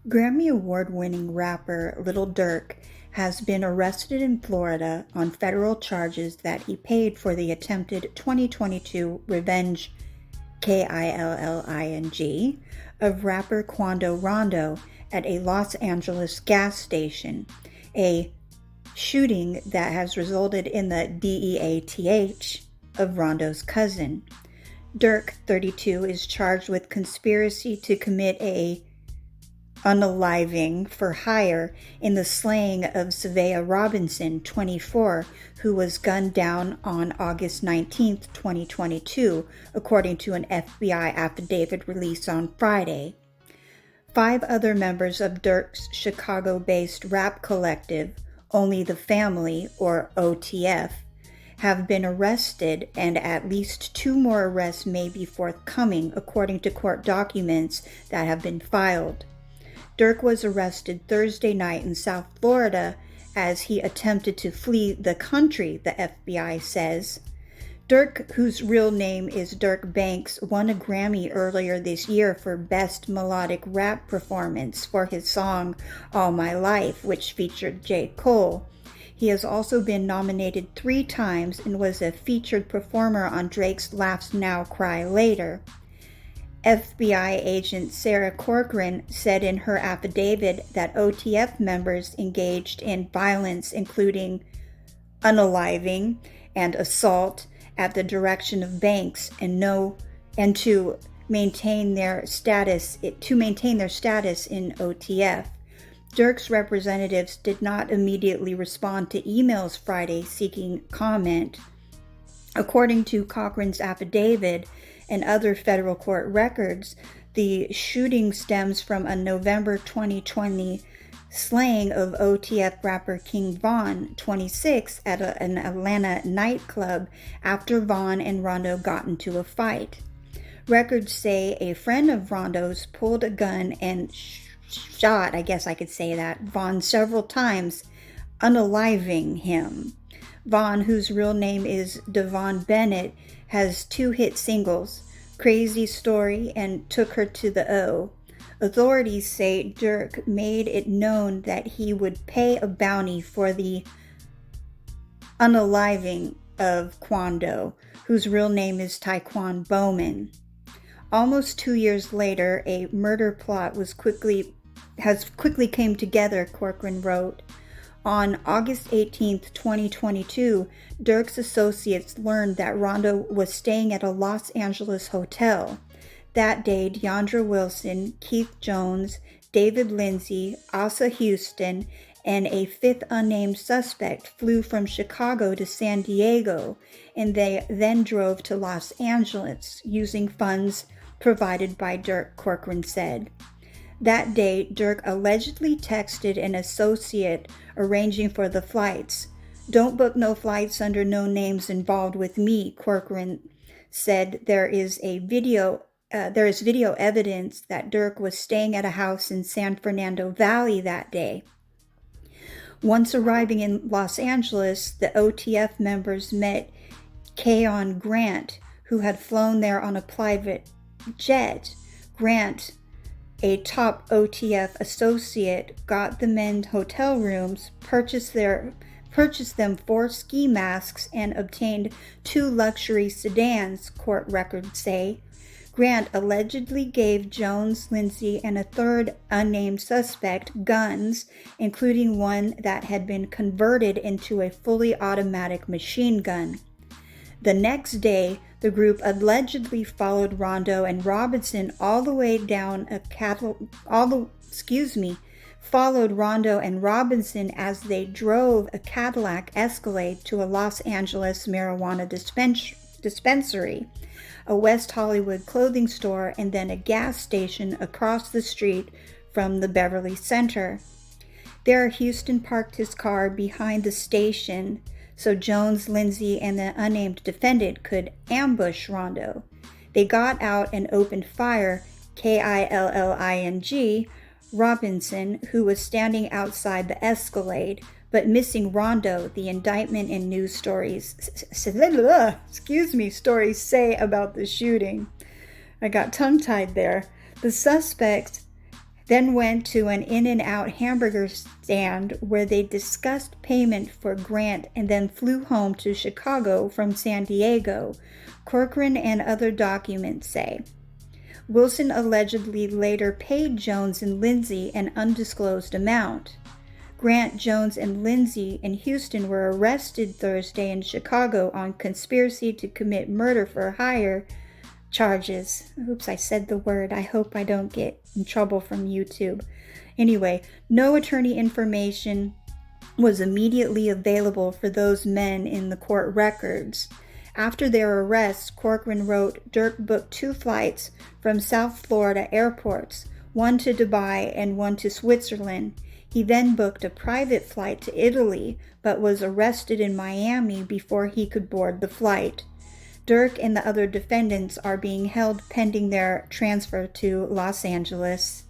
Grammy Award-winning rapper Lil Durk has been arrested in Florida on federal charges that he paid for the attempted 2022 revenge KILLING of rapper Quando Rondo at a Los Angeles gas station, a shooting that has resulted in the death of Rondo's cousin. Durk, 32, is charged with conspiracy to commit a unaliving for hire in the slaying of Savea Robinson, 24, who was gunned down on August 19, 2022, according to an FBI affidavit released on Friday. 5 other members of Durk's Chicago-based rap collective, Only the Family, or OTF, have been arrested, and at least 2 more arrests may be forthcoming, according to court documents that have been filed. Durk was arrested Thursday night in South Florida as he attempted to flee the country, the FBI says. Durk, whose real name is Durk Banks, won a Grammy earlier this year for Best Melodic Rap Performance for his song All My Life, which featured J. Cole. He has also been nominated 3 times and was a featured performer on Drake's Laughs Now, Cry Later. FBI agent Sarah Corcoran said in her affidavit that OTF members engaged in violence, including unaliving and assault, at the direction of Banks, and to maintain their status in OTF. Durk's representatives did not immediately respond to emails Friday seeking comment. According to Cochran's affidavit and other federal court records, the shooting stems from a November 2020 slaying of OTF rapper King Von, 26, at an Atlanta nightclub after Von and Rondo got into a fight. Records say a friend of Rondo's pulled a gun and shot, I guess I could say that, Von several times, unaliving him. Von, whose real name is Devon Bennett, has 2 hit singles, Crazy Story and Took Her to the O. Authorities say Durk made it known that he would pay a bounty for the unaliving of Quando, whose real name is Taekwon Bowman. Almost 2 years later, a murder plot has quickly came together, Corcoran wrote. On August 18, 2022, Durk's associates learned that Rondo was staying at a Los Angeles hotel. That day, Deandra Wilson, Keith Jones, David Lindsay, Asa Houston, and a 5th unnamed suspect flew from Chicago to San Diego, and they then drove to Los Angeles using funds provided by Durk, Corcoran said. That day, Durk allegedly texted an associate arranging for the flights. "Don't book no flights under no names involved with me," Corcoran said. There is video evidence that Durk was staying at a house in San Fernando Valley that day. Once arriving in Los Angeles, the OTF members met Keon Grant, who had flown there on a private jet. Grant, a top OTF associate, got the men hotel rooms, purchased them 4 ski masks, and obtained 2 luxury sedans, court records say. Grant allegedly gave Jones, Lindsay, and a 3rd unnamed suspect guns, including one that had been converted into a fully automatic machine gun. The next day, the group allegedly followed Rondo and Robinson followed Rondo and Robinson as they drove a Cadillac Escalade to a Los Angeles marijuana dispensary, a West Hollywood clothing store, and then a gas station across the street from the Beverly Center. There, Houston parked his car behind the station so Jones, Lindsay, and the unnamed defendant could ambush Rondo. They got out and opened fire, KILLING, Robinson, who was standing outside the Escalade, but missing Rondo, the indictment and news stories say about the shooting. I got tongue-tied there. The suspect then went to an In-N-Out hamburger stand where they discussed payment for Grant and then flew home to Chicago from San Diego, Corcoran and other documents say. Wilson allegedly later paid Jones and Lindsay an undisclosed amount. Grant, Jones, and Lindsay in Houston were arrested Thursday in Chicago on conspiracy to commit murder for hire charges. Oops, I said the word. I hope I don't get in trouble from YouTube. Anyway, no attorney information was immediately available for those men in the court records. After their arrests, Corcoran wrote Durk booked 2 flights from South Florida airports, one to Dubai and one to Switzerland. He then booked a private flight to Italy, but was arrested in Miami before he could board the flight. Durk and the other defendants are being held pending their transfer to Los Angeles.